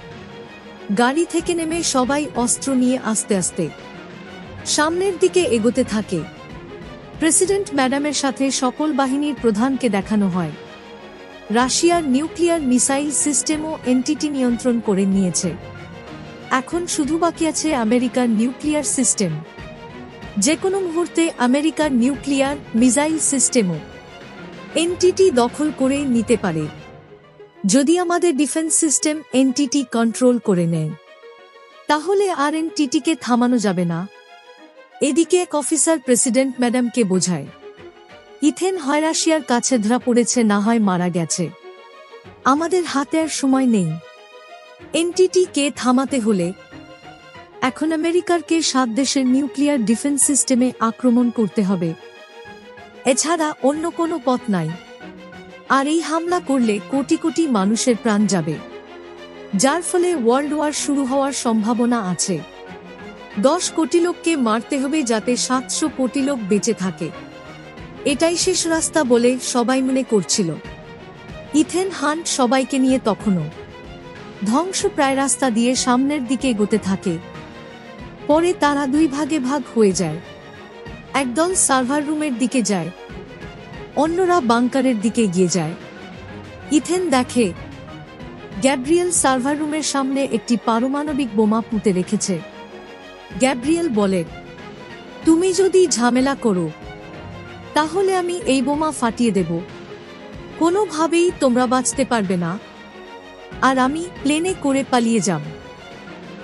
গাড়ি থেকে নেমে সবাই অস্ত্র নিয়ে আস্তে আস্তে সামনের দিকে এগোতে থাকে। প্রেসিডেন্ট ম্যাডামের সাথে সকল বাহিনীর প্রধানকে দেখানো হয় রাশিয়ার নিউক্লিয়ার মিসাইল সিস্টেমও এনটিটি নিয়ন্ত্রণ করে নিয়েছে। এখন শুধু বাকি আছে আমেরিকার নিউক্লিয়ার সিস্টেম। যে কোনো মুহূর্তে আমেরিকার নিউক্লিয়ার মিসাইল সিস্টেমও এনটিটি দখল করে নিতে পারে, যদি আমাদের ডিফেন্স সিস্টেম এনটিটি কন্ট্রোল করে নেয়। তাহলে আর এনটিটিকে থামানো যাবে না। এদিকে এক অফিসার প্রেসিডেন্ট ম্যাডামকে বোঝায়, ইথেন হয় রাশিয়ার কাছে ধরা পড়েছে, না হয় মারা গেছে। আমাদের হাতে আর সময় নেই। এনটিটি কে থামাতে হলে এখন আমেরিকারকে 7 দেশের নিউক্লিয়ার ডিফেন্স সিস্টেমে আক্রমণ করতে হবে। এছাড়া অন্য কোনো পথ নাই। আর এই হামলা করলে কোটি কোটি মানুষের প্রাণ যাবে, যার ফলে ওয়ার্ল্ড ওয়ার শুরু হওয়ার সম্ভাবনা আছে। 10 কোটি লোককে মারতে হবে যাতে 700 কোটি লোক বেঁচে থাকে। এটাই শেষ রাস্তা বলে সবাই মনে করছিল। ইথেন হান্ট সবাইকে নিয়ে তখনও ধ্বংসপ্রায় রাস্তা দিয়ে সামনের দিকে এগোতে থাকে। পরে তারা 2 ভাগে ভাগ হয়ে যায়। একদল সার্ভার রুমের দিকে যায়, অন্যরা বাংকারের দিকে এগিয়ে যায়। ইথেন দেখে গ্যাব্রিয়েল সার্ভার রুমের সামনে একটি পারমাণবিক বোমা পুঁতে রেখেছে। গ্যাব্রিয়েল বলে, তুমি যদি ঝামেলা করো তাহলে আমি এই বোমা ফাটিয়ে দেব। কোনোভাবেই তোমরা বাঁচতে পারবে না, আর আমি প্লেনে করে পালিয়ে যাব।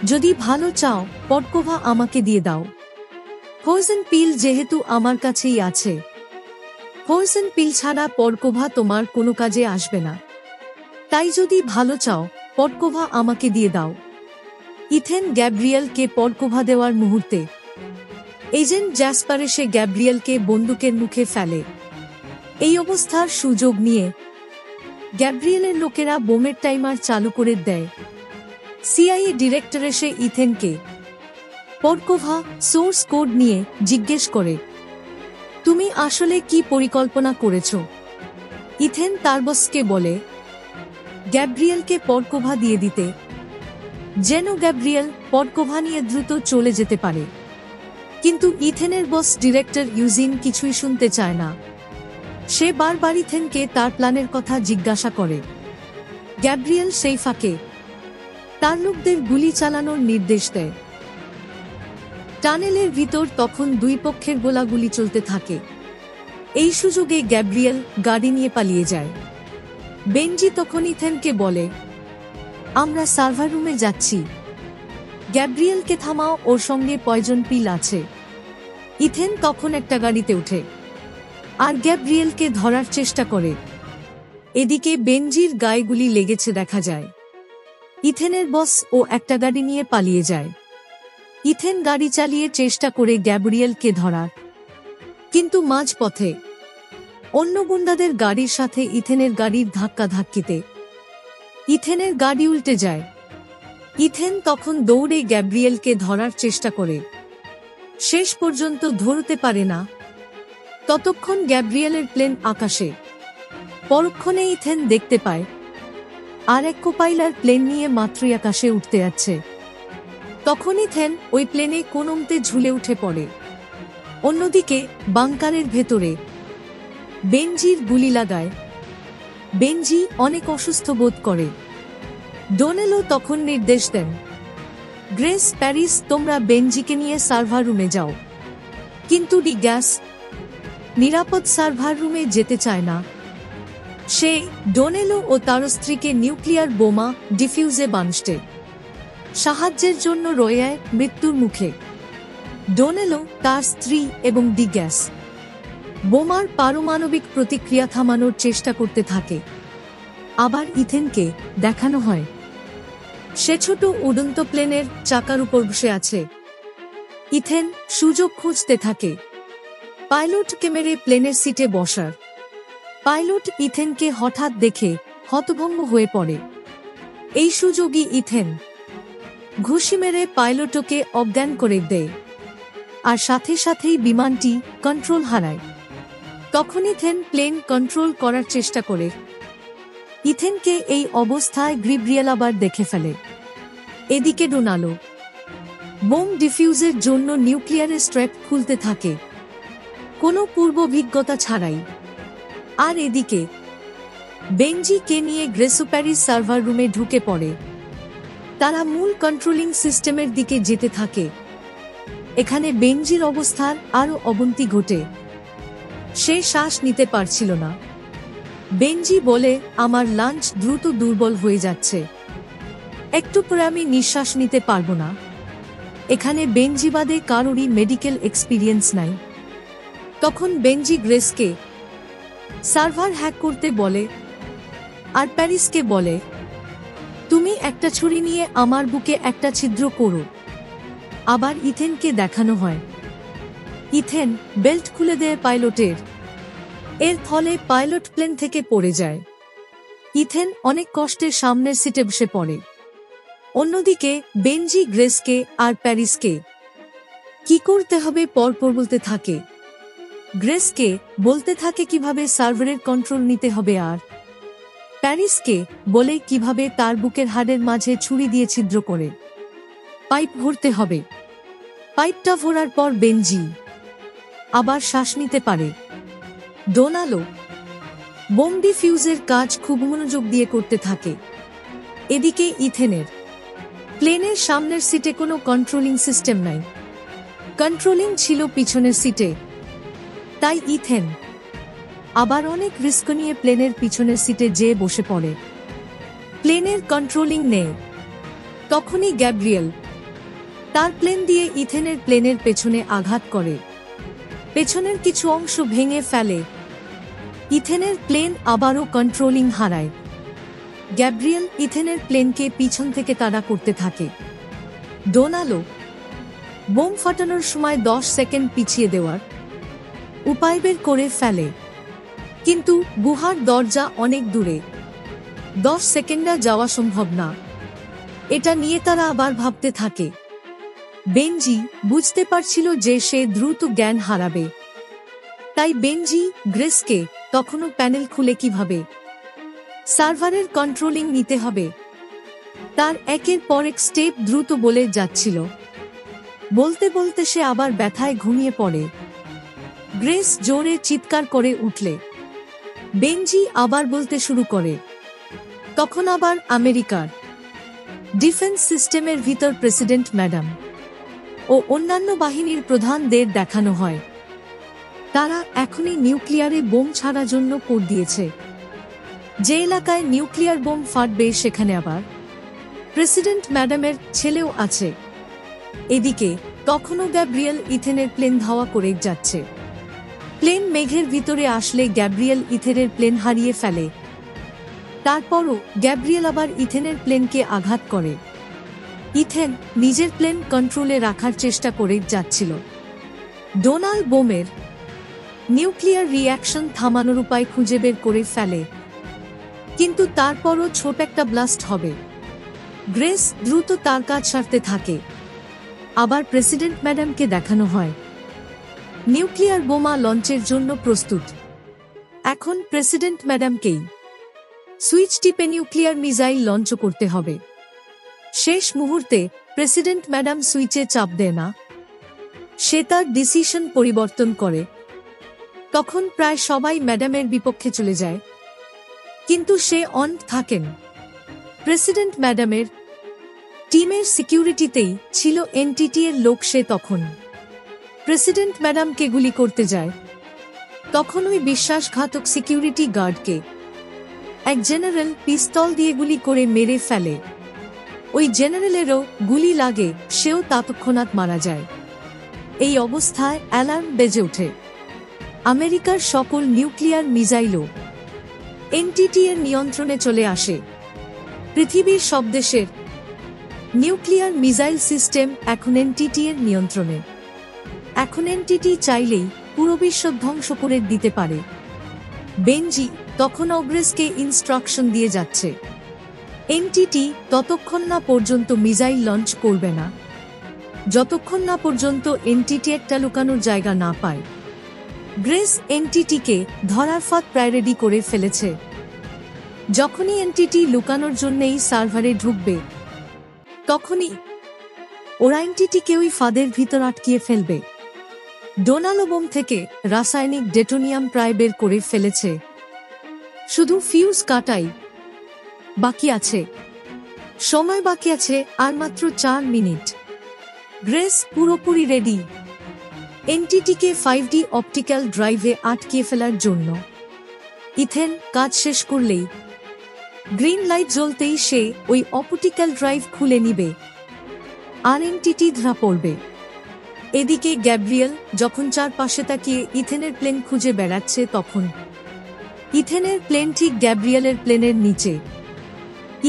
যদি ভালো চাও পডকোভা আমাকে দিয়ে দাও। পয়জন পিল যেহেতু আমার কাছেই আছে, পয়জন পিল ছাড়া পডকোভা তোমার কোনো কাজে আসবে না। তাই যদি ভালো চাও পডকোভা আমাকে দিয়ে দাও। ইথেন গ্যাব্রিয়েলকে পডকোভা দেওয়ার মুহূর্তে এজেন্ট জ্যাসপার এসে গ্যাব্রিয়েলকে বন্দুকের মুখে ফেলে। এই অবস্থার সুযোগ নিয়ে গ্যাব্রিয়েলের লোকেরা বোমের টাইমার চালু করে দেয়। সিআইএ ডিরেক্টর এসে ইথেনকে পডকোভা সোর্স কোড নিয়ে জিজ্ঞেস করে, তুমি আসলে কি পরিকল্পনা করেছ? ইথেন তার বসকে বলে গ্যাব্রিয়েলকে পডকোভা দিয়ে দিতে, যেন গ্যাব্রিয়েল পডকোভা নিয়ে দ্রুত চলে যেতে পারে। কিন্তু ইথেনের বস ডিরেক্টর ইউজিন কিছুই শুনতে চায় না। সে বারবার ইথেনকে তার প্ল্যানের কথা জিজ্ঞাসা করে। গ্যাব্রিয়েল সেই ফাঁকে তার লোকদের গুলি চালানোর নির্দেশ দেয়। টানেলের ভিতর তখন দুই পক্ষের গোলাগুলি চলতে থাকে। এই সুযোগে গ্যাব্রিয়েল গাড়ি নিয়ে পালিয়ে যায়। বেনজি তখন ইথেনকে বলে, আমরা সার্ভার রুমে যাচ্ছি, গ্যাব্রিয়েলকে থামাও, ওর সঙ্গে পয়জন পিল আছে। ইথেন তখন একটা গাড়িতে ওঠে আর গ্যাব্রিয়েলকে ধরার চেষ্টা করে। এদিকে বেনজির গায়ে গুলি লেগেছে দেখা যায়। ইথেনের বস ও একটা গাড়ি নিয়ে পালিয়ে যায়। ইথেন গাড়ি চালিয়ে চেষ্টা করে গ্যাব্রিয়েলকে ধরার, কিন্তু মাঝপথে অন্য গুন্ডাদের গাড়ির সাথে ইথেনের গাড়ির ধাক্কাধাক্কিতে ইথেনের গাড়ি উল্টে যায়। ইথেন তখন দৌড়ে গ্যাব্রিয়েলকে ধরার চেষ্টা করে, শেষ পর্যন্ত ধরতে পারে না। ততক্ষণ গ্যাব্রিয়েলের প্লেন আকাশে। পরক্ষণে ইথেন দেখতে পায় আর এক কোপাইলার প্লেন নিয়ে মাত্রই আকাশে উঠতে যাচ্ছে। তখন ইথেন ওই প্লেনে কোনমতে ঝুলে উঠে পড়ে। অন্যদিকে বাংকারের ভেতরে বেনজির গুলি লাগায়। বেনজি অনেক অসুস্থ বোধ করে। ডোনেলো তখন নির্দেশ দেন, গ্রেস, প্যারিস, তোমরা বেনজিকে নিয়ে সার্ভার রুমে যাও। কিন্তু ডি গ্যাস নিরাপদ সার্ভার রুমে যেতে চায় না। সে ডোনেলো ও তার স্ত্রীকে নিউক্লিয়ার বোমা ডিফিউজে বানস্টে সাহায্যের জন্য রয়েয় মৃত্যুর মুখে। ডোনেলো, তার স্ত্রী এবং ডি গ্যাস বোমার পারমাণবিক প্রতিক্রিয়া থামানোর চেষ্টা করতে থাকে। আবার ইথেনকে দেখানো হয় সে ছোট উড়ন্ত প্লেনের চাকার উপর বসে আছে। ইথেন সুযোগ খুঁজতে থাকে পাইলটকে মেরে প্লেনের সিটে বসার। পাইলট ইথেনকে হঠাৎ দেখে হতভম্ব হয়ে পড়ে। এই সুযোগই ইথেন ঘুষি মেরে পাইলটকে অজ্ঞান করে দেয়, আর সাথে সাথেই বিমানটি কন্ট্রোল হারায়। তখন ইথেন প্লেন কন্ট্রোল করার চেষ্টা করে। ইথেনকে এই অবস্থায় গ্যাব্রিয়েল আবার দেখে ফেলে। এদিকে ডোনালো বোম ডিফিউজের জন্য নিউক্লিয়ারের স্ট্র্যাপ খুলতে থাকে, কোনো পূর্বাভিজ্ঞতা ছাড়াই। আর এদিকে বেনজিকে নিয়ে গ্রেসো প্যারিস সার্ভার রুমে ঢুকে পড়ে। তারা মূল কন্ট্রোলিং সিস্টেমের দিকে যেতে থাকে। এখানে বেনজির অবস্থার আরও অবনতি ঘটে। সে শ্বাস নিতে পারছিল না। বেনজি বলে, আমার লাঞ্চ দ্রুত দুর্বল হয়ে যাচ্ছে, একটু পরে আমি নিঃশ্বাস নিতে পারবো না। এখানে বেনজি বাদে কারোরই মেডিকেল এক্সপিরিয়েন্স নাই। তখন বেনজি গ্রেসকে সার্ভার হ্যাক করতে বলে আর প্যারিসকে বলে, তুমি একটা ছুরি নিয়ে আমার বুকে একটা ছিদ্র করো। আবার ইথেনকে দেখানো হয়। ইথেন বেল্ট খুলে দেয় পাইলটের। এর ফলে পাইলট প্লেন থেকে পড়ে যায়। ইথেন অনেক কষ্টে সামনের সিটে বসে পড়ে। অন্যদিকে বেনজি গ্রেসকে আর প্যারিসকে কি করতে হবে পরপর বলতে থাকে। গ্রেসকে বলতে থাকে কিভাবে সার্ভারের কন্ট্রোল নিতে হবে, আর প্যারিসকে বলে কিভাবে তার বুকের হাড়ের মাঝে ছুরি দিয়ে ছিদ্র করে পাইপ ভরতে হবে। পাইপটা ভরার পর বেনজি আবার শ্বাস নিতে পারে। ডোনালো বোম ডিফিউজের কাজ খুব মনোযোগ দিয়ে করতে থাকে। এদিকে ইথেনের প্লেনের সামনের সিটে কোনো কন্ট্রোলিং সিস্টেম নাই। কন্ট্রোলিং ছিল পিছনের সিটে, তাই ইথেন আবার অনেক রিস্ক নিয়ে প্লেনের পিছনের সিটে যেয়ে বসে পড়ে। প্লেনের কন্ট্রোলিং নেই। তখনই গ্যাব্রিয়েল তার প্লেন দিয়ে ইথেনের প্লেনের পেছনে আঘাত করে, পেছনের কিছু অংশ ভেঙে ফেলে। ইথেনের প্লেন আবারও কন্ট্রোলিং হারায়। গ্যাব্রিয়েল ইথেনের প্লেনকে পিছন থেকে তাড়া করতে থাকে। ডোনাল্ড বোম ফাটানোর সময় 10 সেকেন্ড পিছিয়ে দেওয়ার উপায় বের করে ফেলে, কিন্তু গুহার দরজা অনেক দূরে, 10 সেকেন্ডে যাওয়া সম্ভব না। এটা নিয়ে তারা আবার ভাবতে থাকে। বেনজি বুঝতে পারছিল যে সে দ্রুত জ্ঞান হারাবে, তাই বেনজি গ্রেসকে তখনও প্যানেল খুলে কিভাবে সার্ভারের কন্ট্রোলিং নিতে হবে তার একের পর এক স্টেপ দ্রুত বলে যাচ্ছিল। বলতে বলতে সে আবার ব্যথায় ঘুমিয়ে পড়ে। গ্রেস জোরে চিৎকার করে উঠলে বেনজি আবার বলতে শুরু করে। তখন আবার আমেরিকার ডিফেন্স সিস্টেমের ভিতর প্রেসিডেন্ট ম্যাডাম ও অন্যান্য বাহিনীর প্রধানদের দেখানো হয়। তারা এখনই নিউক্লিয়ারে বোম ছাড়ার জন্য কোড দিয়েছে। যে এলাকায় নিউক্লিয়ার বোম ফাটবে সেখানে আবার প্রেসিডেন্ট ম্যাডামের ছেলেও আছে। এদিকে তখনও গ্যাব্রিয়েল ইথেনের প্লেন ধাওয়া করে যাচ্ছে। প্লেন মেঘের ভিতরে আসলে গ্যাব্রিয়েল ইথেনের প্লেন হারিয়ে ফেলে। তারপরও গ্যাব্রিয়েল আবার ইথেনের প্লেনকে আঘাত করে। ইথেন নিজের প্লেন কন্ট্রোলে রাখার চেষ্টা করে যাচ্ছিল। ডোনাল্ড বোমের নিউক্লিয়ার রিঅ্যাকশন থামানোর উপায় খুঁজে বের করে ফেলে, কিন্তু তারপরও ছোট একটা ব্লাস্ট হবে। গ্রেস দ্রুত তার কাজ সারতে থাকে। আবার প্রেসিডেন্ট ম্যাডামকে দেখানো হয় নিউক্লিয়ার বোমা লঞ্চের জন্য প্রস্তুত। এখন প্রেসিডেন্ট ম্যাডামকেই সুইচ টিপে নিউক্লিয়ার মিসাইল লঞ্চ করতে হবে। শেষ মুহূর্তে প্রেসিডেন্ট ম্যাডাম সুইচে চাপ দেয় না, সে তার ডিসিশন পরিবর্তন করে। তখন প্রায় সবাই ম্যাডামের বিপক্ষে চলে যায়, কিন্তু সে অন থাকেন। প্রেসিডেন্ট ম্যাডামের টিমের সিকিউরিটিতেই ছিল এনটিটি এর লোক। সে তখন প্রেসিডেন্ট ম্যাডামকে গুলি করতে যায়। তখন ওই বিশ্বাসঘাতক সিকিউরিটি গার্ডকে এক জেনারেল পিস্তল দিয়ে গুলি করে মেরে ফেলে। ওই জেনারেলেরও গুলি লাগে, সেও তৎক্ষণাৎ মারা যায়। এই অবস্থায় অ্যালার্ম বেজে ওঠে। আমেরিকার সকল নিউক্লিয়ার মিসাইলও এনটিটি এর নিয়ন্ত্রণে চলে আসে। পৃথিবীর সব দেশের নিউক্লিয়ার মিসাইল সিস্টেম এখন এনটিটি এর নিয়ন্ত্রণে। এখন এনটিটি চাইলেই পুরো বিশ্ব ধ্বংস করে দিতে পারে। বেনজি তখন অগ্রেসকে ইনস্ট্রাকশন দিয়ে যাচ্ছে, এনটিটি ততক্ষণ না পর্যন্ত মিসাইল লঞ্চ করবে না, যতক্ষণ না পর্যন্ত এনটিটি একটা লুকানোর জায়গা না পায়। গ্রেস এনটিটিকে ধরার ফাঁদ প্রায় রেডি করে ফেলেছে। যখনই এনটিটি লুকানোর জন্যই সার্ভারে ঢুকবে, তখনই ওরা এনটিটিকে ওই ফাঁদের ভিতর আটকিয়ে ফেলবে। ডোনাল্ড বোম থেকে রাসায়নিক ডেটোনিয়াম প্রায় বের করে ফেলেছে, শুধু ফিউজ কাটাই বাকি আছে। সময় বাকি আছে আর মাত্র 4 মিনিট। গ্রেস পুরোপুরি রেডি এনটিটিকে 5D অপটিক্যাল ড্রাইভে আটকিয়ে ফেলার জন্য। ইথেন কাজ শেষ করলেই, গ্রিন লাইট জ্বলতেই সে ওই অপটিক্যাল ড্রাইভ খুলে নিবে আর এনটিটি ধরা পড়বে। এদিকে গ্যাব্রিয়েল যখন চারপাশে তাকিয়ে ইথেনের প্লেন খুঁজে বেড়াচ্ছে, তখন ইথেনের প্লেন ঠিক গ্যাব্রিয়েলের প্লেনের নিচে।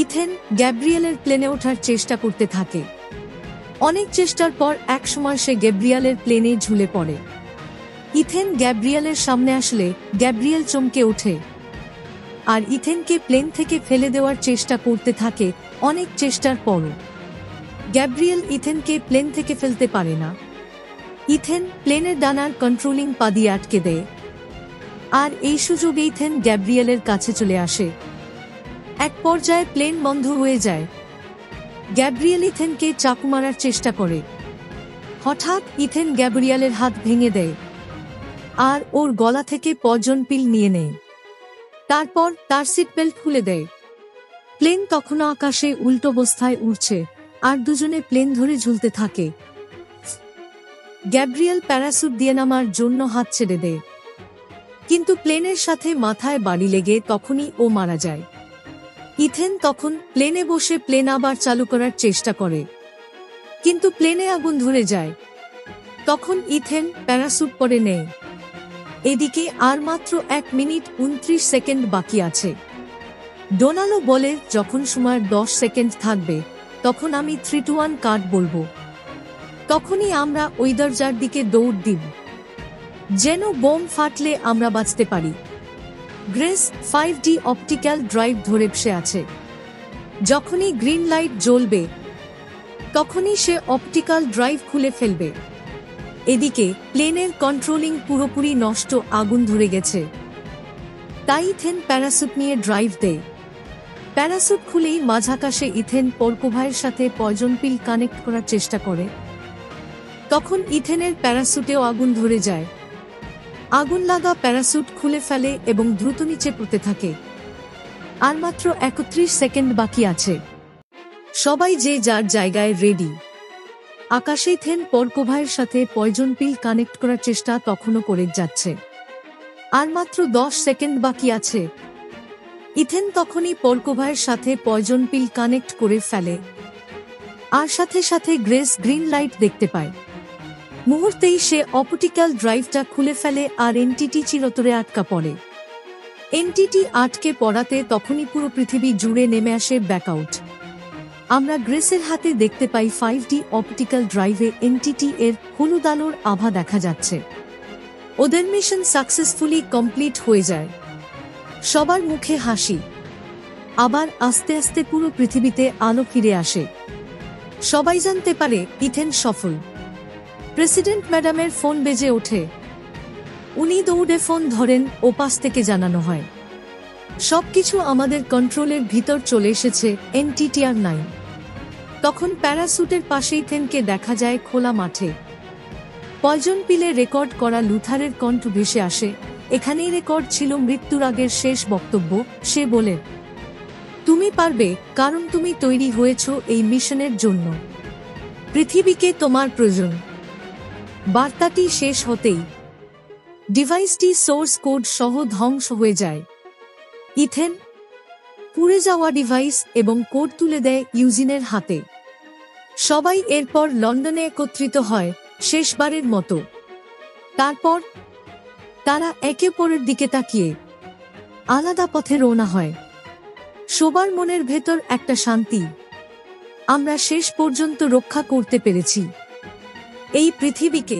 ইথেন গ্যাব্রিয়েলের প্লেনে ওঠার চেষ্টা করতে থাকে। অনেক চেষ্টার পর একসময় সে গ্যাব্রিয়েলের প্লেনে ঝুলে পড়ে। ইথেন গ্যাব্রিয়েলের সামনে আসলে গ্যাব্রিয়েল চমকে ওঠে আর ইথেনকে প্লেন থেকে ফেলে দেওয়ার চেষ্টা করতে থাকে। অনেক চেষ্টার পরও গ্যাব্রিয়েল ইথেনকে প্লেন থেকে ফেলতে পারে না। ইথেন প্লেনের ডানার কন্ট্রোলিং পা দিয়ে আটকে দেয় আর এই সুযোগে ইথেন গ্যাব্রিয়েলের কাছে চলে আসে। এক পর্যায়ে প্লেন বন্ধ হয়ে যায়। গ্যাব্রিয়েল ইথেনকে চাকু মারার চেষ্টা করে। হঠাৎ ইথেন গ্যাব্রিয়েলের হাত ভেঙে দেয় আর ওর গলা থেকে পয়জন পিল নিয়ে নেয়। তারপর তার সিট বেল্ট খুলে দেয়। প্লেন তখনও আকাশে উল্টো অবস্থায় উড়ছে আর দুজনে প্লেন ধরে ঝুলতে থাকে। গ্যাব্রিয়েল প্যারাসুট দিয়ে নামার জন্য হাত ছেড়ে দেয়, কিন্তু প্লেনের সাথে মাথায় বাড়ি লেগে তখনই ও মারা যায়। ইথেন তখন প্লেনে বসে প্লেন আবার চালু করার চেষ্টা করে, কিন্তু প্লেনে আগুন ধরে যায়। তখন ইথেন প্যারাসুট পরে নেয়। এদিকে আর মাত্র 1 মিনিট 29 সেকেন্ড বাকি আছে। ডোনালো বলে, যখন সময়ের 10 সেকেন্ড থাকবে তখন আমি 3, 2, 1 কাট বলবো। তখনই আমরা ওই দরজার দিকে দৌড় দিব, যেন বোম ফাটলে আমরা বাঁচতে পারি। গ্রেস 5D অপটিক্যাল ড্রাইভ ধরে বসে আছে। যখনই গ্রিন লাইট জ্বলবে তখনই সে অপটিক্যাল ড্রাইভ খুলে ফেলবে। এদিকে প্লেনের কন্ট্রোলিং পুরোপুরি নষ্ট, আগুন ধরে গেছে। তাই ইথেন প্যারাসুট নিয়ে ড্রাইভ দেয়। প্যারাসুট খুলেই মাঝাকাশে ইথেন পর্কোভাইয়ের সাথে পয়জন পিল কানেক্ট করার চেষ্টা করে। তখন ইথেনের প্যারাসুটেও আগুন ধরে যায়। আগুন লাগা প্যারাসুট খুলে ফেলে এবং দ্রুত নিচে পড়তে থাকে। আর মাত্র 31 সেকেন্ড বাকি আছে। সবাই যে যার জায়গায় রেডি। আকাশে ইথেন পর্কোভাইয়ের সাথে পয়জন পিল কানেক্ট করার চেষ্টা তখনও করে যাচ্ছে। আর মাত্র 10 সেকেন্ড বাকি আছে। ইথেন তখনই পর্কোভাইয়ের সাথে পয়জন পিল কানেক্ট করে ফেলে, আর সাথে সাথে গ্রেস গ্রিন লাইট দেখতে পায়। মুহূর্তেই সে অপটিক্যাল ড্রাইভটা খুলে ফেলে আর এনটিটি চিরতরে আটকা পড়ে। এনটিটি আটকে পড়াতে তখনই পুরো পৃথিবী জুড়ে নেমে আসে ব্ল্যাকআউট। আমরা গ্রেসের হাতে দেখতে পাই 5D অপটিক্যাল ড্রাইভে এনটিটি এর হলুদ আলোর আভা দেখা যাচ্ছে। ওদের মিশন সাকসেসফুলি কমপ্লিট হয়ে যায়। সবার মুখে হাসি। আবার আস্তে আস্তে পুরো পৃথিবীতে আলো ফিরে আসে। সবাই জানতে পারে ইথেন সফল। প্রেসিডেন্ট ম্যাডামের ফোন বেজে ওঠে। উনি দৌড়ে ফোন ধরেন, ওপাশ থেকে জানানো হয় সবকিছু আমাদের কন্ট্রোলের ভিতর চলে এসেছে, NTTR-9। তখন প্যারাসুটের পাশে ইথেনকে দেখা যায় খোলা মাঠে। পয়জন পিলে রেকর্ড করা লুথারের কণ্ঠ ভেসে আসে। এখানেই রেকর্ড ছিল মৃত্যুর আগের শেষ বক্তব্য। সে বলে, তুমি পারবে, কারণ তুমি তৈরি হয়েছ এই মিশনের জন্য। পৃথিবীকে তোমার প্রয়োজন। বার্তাটি শেষ হতেই ডিভাইসটি সোর্স কোড সহ ধ্বংস হয়ে যায়। ইথেন পুড়ে যাওয়া ডিভাইস এবং কোড তুলে দেয় ইউজিনের হাতে। সবাই এরপর লন্ডনে একত্রিত হয় শেষবারের মতো। তারপর তারা একে অপরের দিকে তাকিয়ে আলাদা পথে রওনা হয়। সবার মনের ভেতর একটা শান্তি, আমরা শেষ পর্যন্ত রক্ষা করতে পেরেছি এই পৃথিবীকে।